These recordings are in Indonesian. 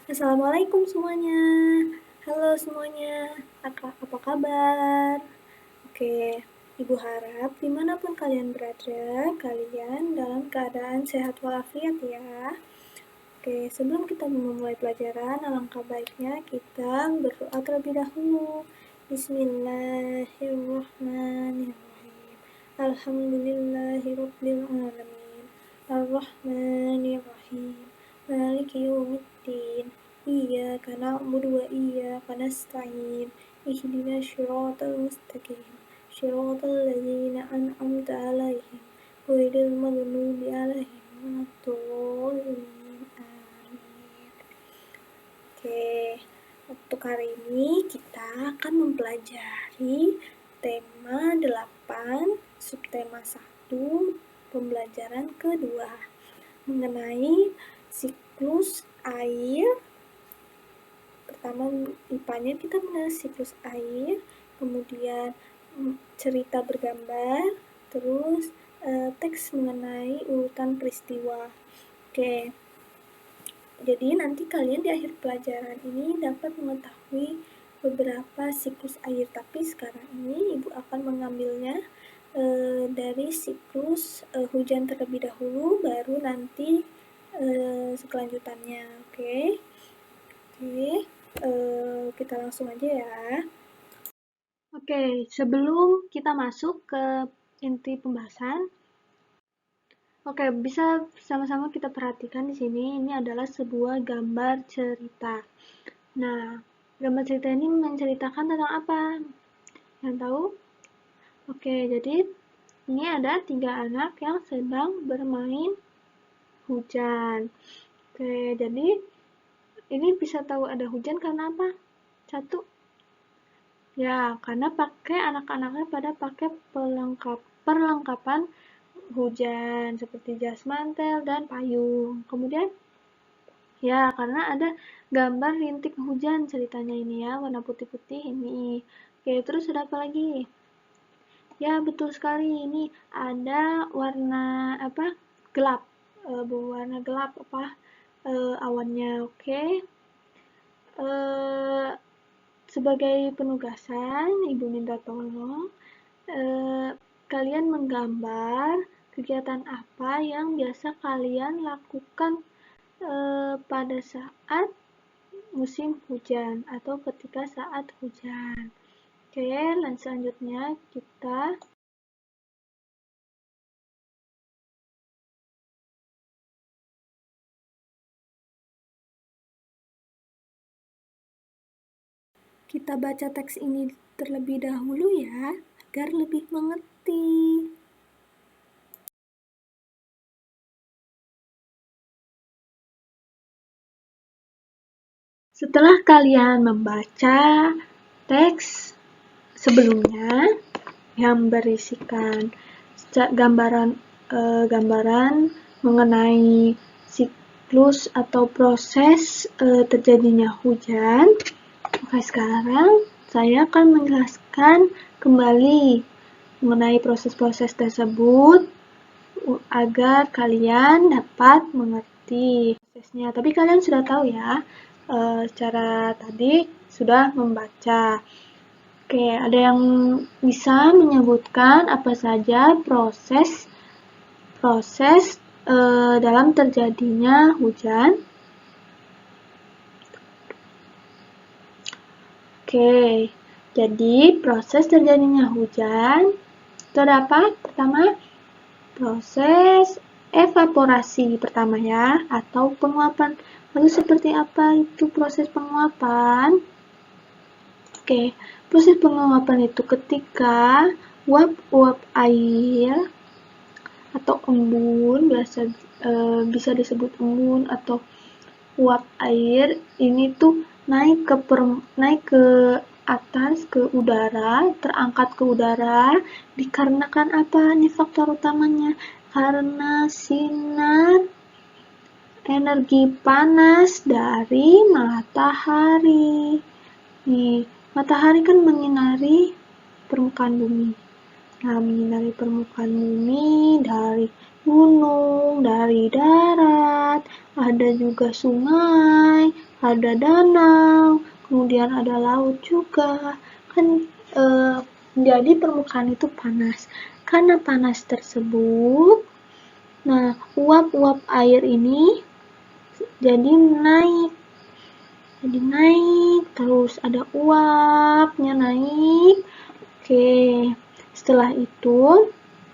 Assalamualaikum semuanya. Halo semuanya, apa kabar? Oke, Ibu harap dimanapun kalian berada, kalian dalam keadaan sehat walafiat ya. Oke, sebelum kita memulai pelajaran, alangkah baiknya kita berdoa terlebih dahulu. Bismillahirrahmanirrahim. Alhamdulillahirabbil alamin. Arrahmanirrahim. Maliki yaumiddin. Iyyaka na'budu wa iyyaka nasta'in. Ihdinas siratal mustaqim. Siratal ladzina an'amta 'alaihim ghairil maghdubi 'alaihim waladdallin. Amin. Oke, untuk hari ini kita akan mempelajari tema 8, subtema 1, pembelajaran kedua mengenai siklus air. Pertama IPA-nya kita mengenai siklus air, kemudian cerita bergambar, terus teks mengenai urutan peristiwa. Oke, jadi nanti kalian di akhir pelajaran ini dapat mengetahui beberapa siklus air, tapi sekarang ini Ibu akan mengambilnya dari siklus hujan terlebih dahulu, baru nanti kelanjutannya. Oke, kita langsung aja ya. Oke, sebelum kita masuk ke inti pembahasan, bisa sama-sama kita perhatikan di sini. Ini adalah sebuah gambar cerita. Nah, gambar cerita ini menceritakan tentang apa? Yang tahu? Oke, jadi ini ada 3 anak yang sedang bermain hujan. Oke, jadi ini bisa tahu ada hujan karena apa? 1. Ya, karena anak-anaknya pada pakai perlengkapan hujan seperti jas mantel dan payung. Kemudian ya, karena ada gambar rintik hujan ceritanya ini ya, warna putih-putih ini. Oke, terus ada apa lagi? Ya, betul sekali. Ini ada warna gelap. Berwarna gelap awannya. Oke. Sebagai penugasan, Ibu minta tolong kalian menggambar kegiatan apa yang biasa kalian lakukan pada saat musim hujan atau ketika saat hujan. Oke, dan selanjutnya kita baca teks ini terlebih dahulu ya, agar lebih mengerti. Setelah kalian membaca teks sebelumnya yang berisikan gambaran mengenai siklus atau proses terjadinya hujan, oke, sekarang saya akan menjelaskan kembali mengenai proses-proses tersebut agar kalian dapat mengerti prosesnya. Tapi kalian sudah tahu ya, secara tadi sudah membaca. Oke, ada yang bisa menyebutkan apa saja proses dalam terjadinya hujan? Oke, jadi proses terjadinya hujan itu ada apa? Pertama, proses evaporasi pertama ya, atau penguapan. Lalu seperti apa itu proses penguapan? Oke, proses penguapan itu ketika uap-uap air atau embun, bisa disebut embun atau uap air ini tuh naik ke atas, ke udara, terangkat ke udara, dikarenakan apa? Ini faktor utamanya, karena sinar energi panas dari matahari. Nih, matahari kan menyinari permukaan bumi. Nah, menyinari permukaan bumi dari gunung, dari darat, ada juga sungai, ada danau, kemudian ada laut juga. Kan jadi permukaan itu panas. Karena panas tersebut, nah uap-uap air ini jadi naik. Jadi naik, terus ada uapnya naik. Oke, setelah itu,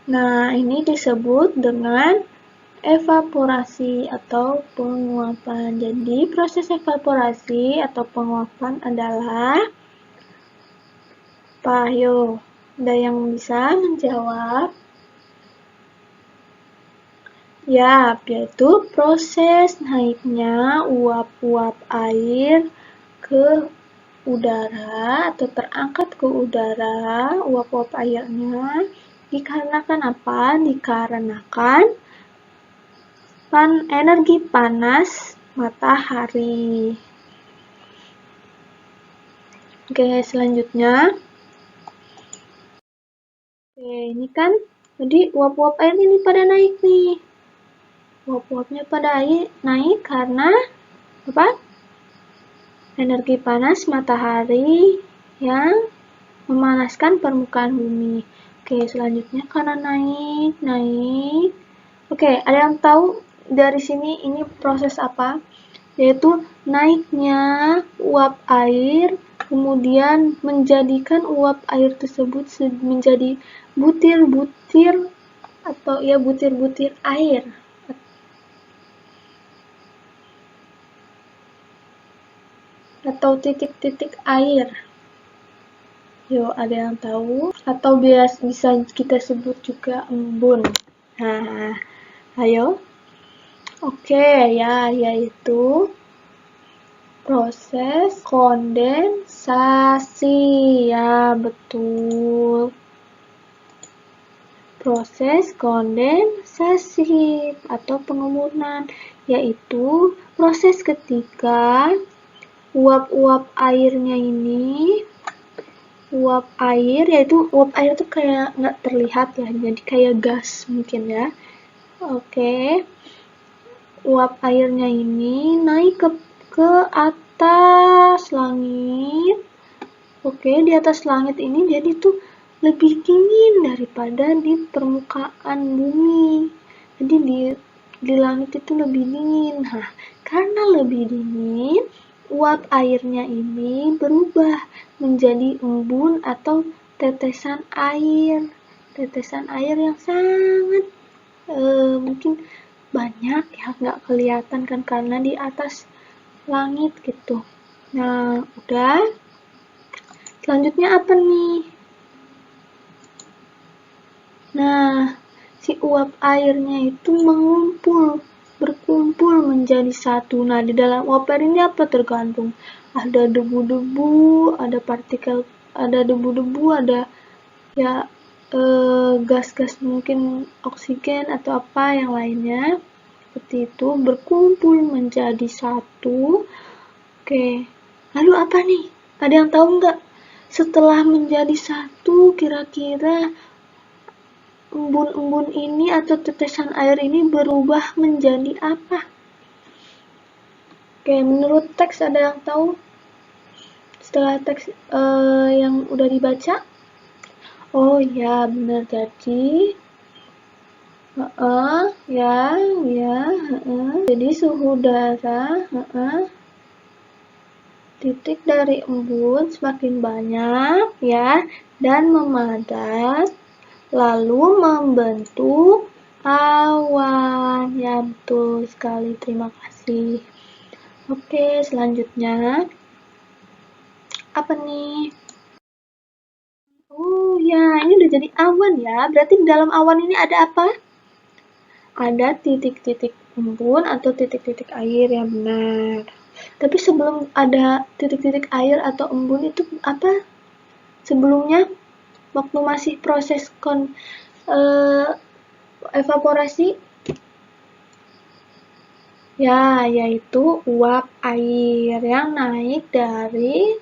nah ini disebut dengan evaporasi atau penguapan. Jadi proses evaporasi atau penguapan adalah apa? Ayo, ada yang bisa menjawab? Ya, yaitu proses naiknya uap-uap air ke udara atau terangkat ke udara, uap-uap airnya dikarenakan apa? Dikarenakan energi panas matahari. Oke, selanjutnya. Oke, ini kan jadi uap-uap air ini pada naik nih. Uap-uapnya pada naik karena apa? Energi panas matahari yang memanaskan permukaan bumi. Oke, selanjutnya karena naik. Oke, ada yang tahu dari sini ini proses apa? Yaitu naiknya uap air, kemudian menjadikan uap air tersebut menjadi butir-butir atau ya butir-butir air. Atau titik-titik air. Yuk, ada yang tahu? Atau bisa kita sebut juga embun. Nah, ayo. Oke, ya, yaitu proses kondensasi. Ya, betul. Proses kondensasi atau pengembunan, yaitu proses ketika uap-uap airnya ini, uap air, yaitu uap air itu kayak nggak terlihat ya, jadi kayak gas mungkin ya. Oke, uap airnya ini naik ke atas langit. Oke, di atas langit ini jadi tuh lebih dingin daripada di permukaan bumi. Jadi di langit itu lebih dingin. Nah, karena lebih dingin, uap airnya ini berubah menjadi embun atau tetesan air. Tetesan air yang sangat mungkin banyak ya, nggak kelihatan kan karena di atas langit gitu. Nah, udah. Selanjutnya apa nih? Nah, si uap airnya itu berkumpul menjadi satu. Nah, di dalam uap air ini apa tergantung? Ada debu-debu, ada partikel, ada debu-debu, ada ya gas-gas mungkin oksigen atau apa yang lainnya. Seperti itu, berkumpul menjadi satu. Oke, lalu apa nih? Ada yang tahu nggak? Setelah menjadi satu, kira-kira embun-embun ini atau tetesan air ini berubah menjadi apa? Oke, menurut teks ada yang tahu? Setelah teks yang udah dibaca? Oh ya, benar. Jadi jadi suhu udara titik dari embun semakin banyak ya dan memadat, lalu membentuk awan. Ya, betul sekali. Terima kasih. Oke, selanjutnya apa nih? Oh ya, ini udah jadi awan ya. Berarti di dalam awan ini ada apa? Ada titik-titik embun atau titik-titik air, ya benar. Tapi sebelum ada titik-titik air atau embun itu apa? Sebelumnya, waktu masih proses evaporasi, ya, yaitu uap air yang naik dari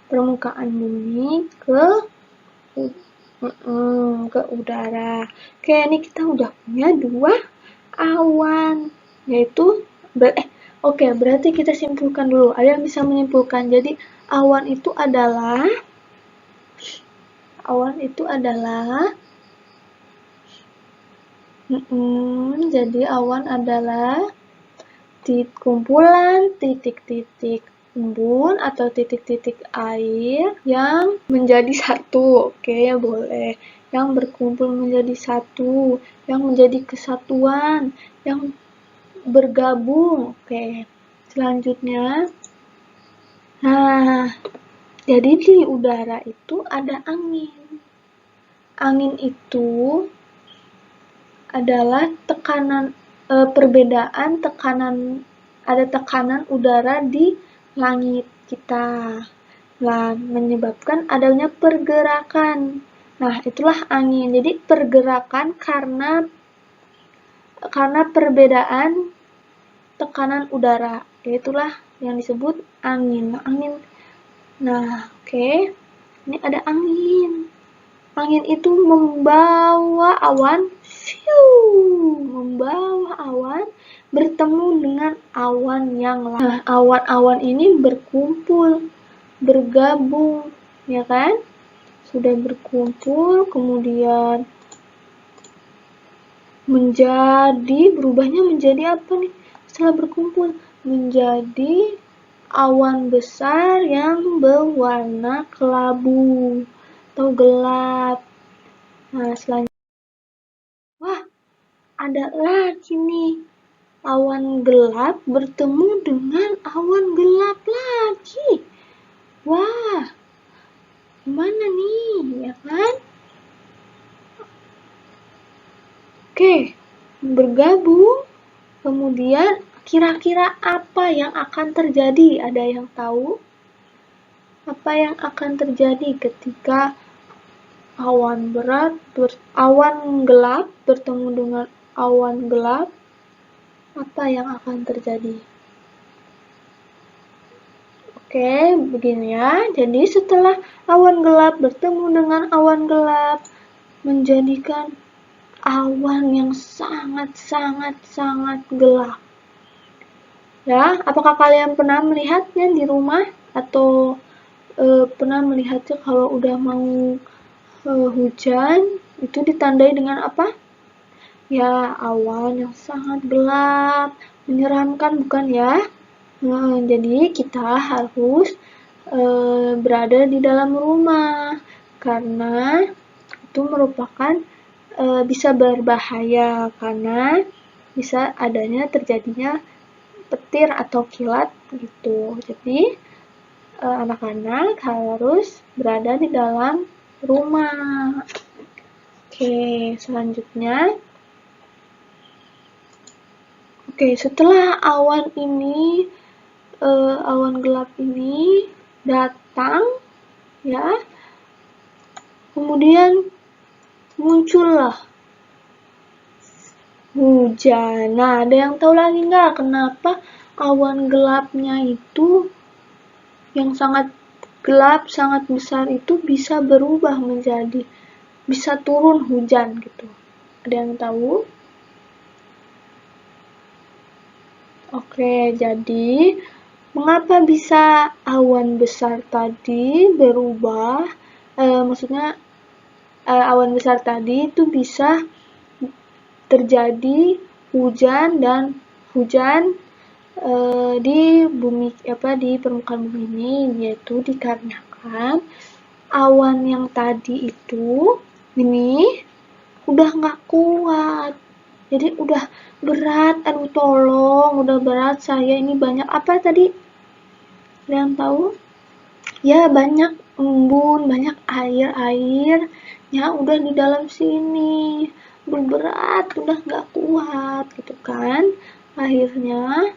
permukaan bumi ke udara. Oke, ini kita udah punya dua awan, yaitu Oke, berarti kita simpulkan dulu. Ada yang bisa menyimpulkan. Jadi awan itu adalah jadi awan adalah kumpulan titik-titik embun atau titik-titik air yang menjadi satu. Oke, boleh. Yang berkumpul menjadi satu, yang menjadi kesatuan, yang bergabung. Oke. Selanjutnya, nah, jadi di udara itu ada angin. Angin itu adalah perbedaan ada tekanan udara di langit kita. Nah, menyebabkan adanya pergerakan. Nah, itulah angin. Jadi pergerakan karena perbedaan tekanan udara. Itulah yang disebut angin. Nah, oke. Ini ada angin. Angin itu membawa awan bertemu dengan awan yang lain. Nah, awan-awan ini berkumpul, bergabung, ya kan? Sudah berkumpul, kemudian berubahnya menjadi apa nih? Setelah berkumpul, menjadi awan besar yang berwarna kelabu atau gelap. Nah, selanjutnya, wah, ada lagi nih. Awan gelap bertemu dengan awan gelap lagi. Wah, gimana nih, ya kan? Oke, bergabung. Kemudian, kira-kira apa yang akan terjadi? Ada yang tahu? Apa yang akan terjadi ketika awan gelap bertemu dengan awan gelap? Apa yang akan terjadi? Oke, begini ya. Jadi setelah awan gelap bertemu dengan awan gelap, menjadikan awan yang sangat gelap. Ya, apakah kalian pernah melihatnya di rumah atau pernah melihatnya kalau udah mau hujan? Itu ditandai dengan apa? Ya, awan yang sangat gelap, menyeramkan, bukan ya? Nah, jadi kita harus berada di dalam rumah karena itu merupakan bisa berbahaya karena bisa terjadinya petir atau kilat gitu. Jadi anak-anak harus berada di dalam rumah. Oke, selanjutnya. Oke, setelah awan gelap ini datang, ya, kemudian muncullah hujan. Nah, ada yang tahu lagi nggak kenapa awan gelapnya itu yang sangat gelap, sangat besar itu bisa berubah bisa turun hujan gitu? Ada yang tahu? Oke, jadi mengapa bisa awan besar tadi berubah? Maksudnya awan besar tadi itu bisa terjadi hujan di di permukaan bumi ini, yaitu dikarenakan awan yang tadi ini udah nggak kuat. Jadi udah berat, aduh tolong, udah berat saya ini banyak apa tadi? Ada yang tahu? Ya, banyak embun, banyak air ya udah di dalam sini. Udah berat, udah nggak kuat gitu kan. Akhirnya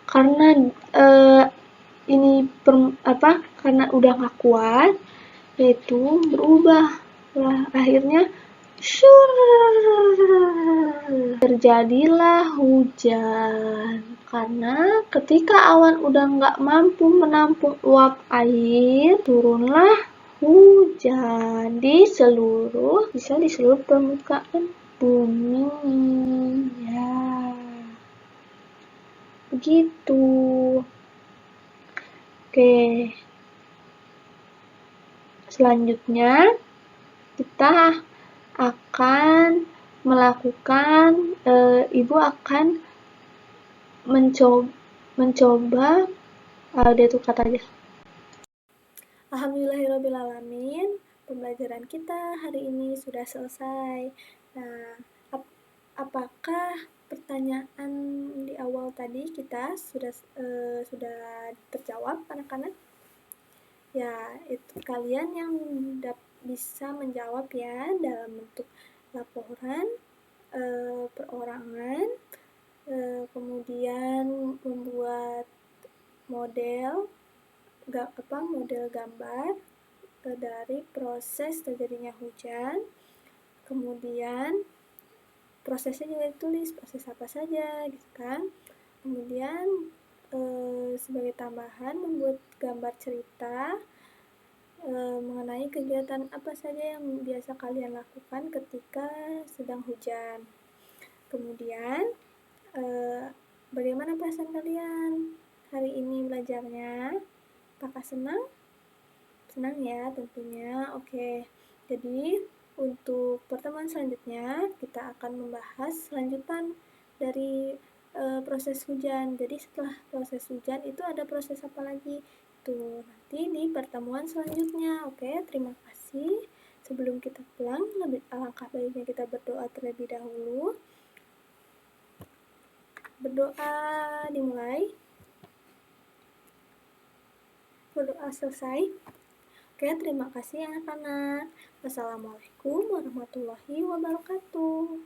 karena karena udah nggak kuat, yaitu berubah. Lah, akhirnya terjadilah hujan. Karena ketika awan udah nggak mampu menampung uap air, turunlah hujan di seluruh permukaan bumi. Ya, Begitu. Oke. Selanjutnya, kita akan melakukan, Ibu akan mencoba, dia tuh kata aja. Alhamdulillahirrabbilalamin, pembelajaran kita hari ini sudah selesai. Nah, apakah pertanyaan di awal tadi kita sudah terjawab, anak-anak? Ya, itu kalian yang bisa menjawab ya dalam bentuk laporan, perorangan, kemudian membuat model gambar dari proses terjadinya hujan, kemudian prosesnya juga ditulis, proses apa saja gitu kan. Kemudian sebagai tambahan membuat gambar cerita mengenai kegiatan apa saja yang biasa kalian lakukan ketika sedang hujan. Kemudian bagaimana perasaan kalian hari ini belajarnya? Apakah senang? Senang ya tentunya. Oke, jadi untuk pertemuan selanjutnya kita akan membahas lanjutan dari proses hujan. Jadi setelah proses hujan itu ada proses apa lagi? Itu nanti di pertemuan selanjutnya. Oke, terima kasih. Sebelum kita pulang, alangkah baiknya kita berdoa terlebih dahulu. Berdoa dimulai. Berdoa selesai. Oke, terima kasih anak-anak. Wassalamualaikum warahmatullahi wabarakatuh.